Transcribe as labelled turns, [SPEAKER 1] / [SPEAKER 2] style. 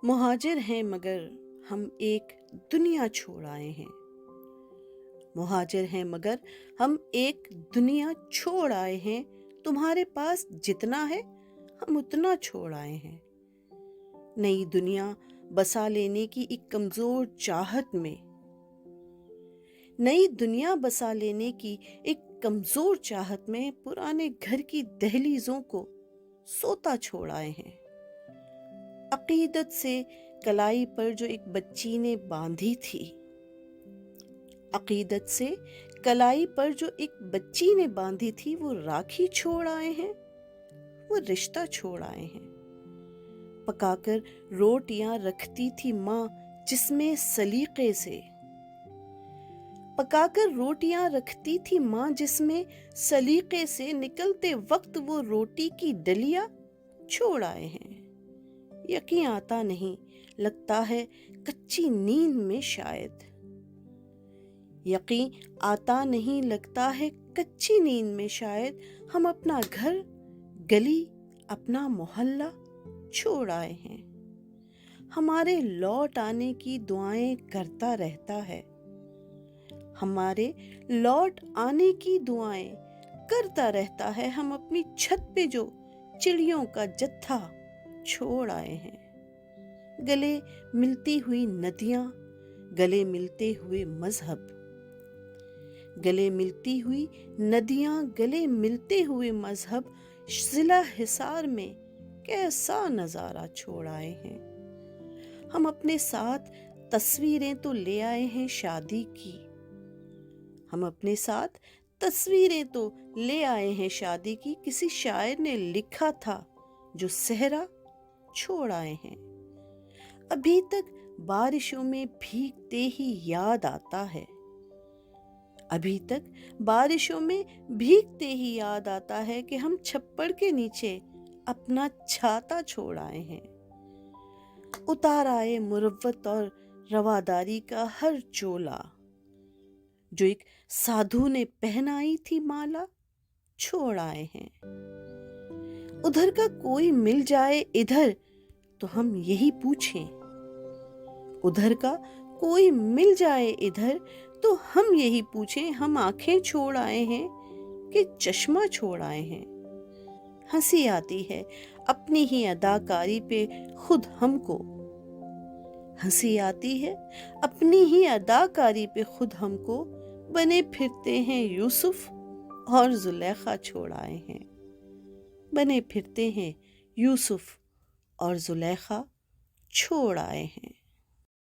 [SPEAKER 1] مہاجر ہیں مگر ہم ایک دنیا چھوڑ آئے ہیں۔ مہاجر ہیں مگر ہم ایک دنیا چھوڑ آئے ہیں۔ تمہارے پاس جتنا ہے ہم اتنا چھوڑ آئے ہیں۔ نئی دنیا بسا لینے کی ایک کمزور چاہت میں، نئی دنیا بسا لینے کی ایک کمزور چاہت میں پرانے گھر کی دہلیزوں کو سوتا چھوڑ آئے ہیں۔ عقیدت سے کلائی پر جو ایک بچی نے باندھی تھی، عقیدت سے کلائی پر جو ایک بچی نے باندھی تھی، وہ راکھی چھوڑ آئے ہیں، وہ رشتہ چھوڑ آئے ہیں۔ پکا کر روٹیاں رکھتی تھی ماں جس میں سلیقے سے، پکا کر روٹیاں رکھتی تھی ماں جس میں سلیقے سے، نکلتے وقت وہ روٹی کی ڈلیا چھوڑ آئے ہیں۔ یقین آتا نہیں، لگتا ہے کچی نیند میں شاید، یقین آتا نہیں، لگتا ہے کچی نیند میں شاید، ہم اپنا گھر، گلی، اپنا محلہ چھوڑ آئے ہیں۔ ہمارے لوٹ آنے کی دعائیں کرتا رہتا ہے، ہمارے لوٹ آنے کی دعائیں کرتا رہتا ہے۔ ہم اپنی چھت پہ جو چڑیوں کا جتھا چھوڑ آئے ہیں۔ گلے ملتی ہوئی ندیاں، گلے ملتے ہوئے مذہب، گلے ملتی ہوئی ندیاں، گلے ملتے ہوئے مذہب، ضلع حصار میں کیسا نظارہ چھوڑ آئے ہیں۔ ہم اپنے ساتھ تصویریں تو لے آئے ہیں شادی کی، ہم اپنے ساتھ تصویریں تو لے آئے ہیں شادی کی، کسی شاعر نے لکھا تھا جو صحرا چھوڑ آئے ہیں۔ ابھی تک بارشوں میں بھیگتے ہی یاد آتا ہے، ابھی تک بارشوں میں بھیگتے ہی یاد آتا ہے کہ ہم چھپڑ کے نیچے اپنا چھاتا چھوڑ آئے ہیں۔ اتار آئے مروت اور رواداری کا ہر چولا، جو ایک سادھو نے پہنائی تھی مالا چھوڑ آئے ہیں۔ ادھر کا کوئی مل جائے ادھر تو ہم یہی پوچھیں، ادھر کا کوئی مل جائے ادھر تو ہم یہی پوچھیں، ہم آنکھیں چھوڑ آئے ہیں کہ چشمہ چھوڑ آئے ہیں۔ ہنسی آتی ہے اپنی ہی اداکاری پہ خود ہم کو، ہنسی آتی ہے اپنی ہی اداکاری پہ خود ہم کو، بنے پھرتے ہیں یوسف اور زلیخا چھوڑ آئے ہیں، بنے پھرتے ہیں یوسف اور زلیخا چھوڑ آئے ہیں۔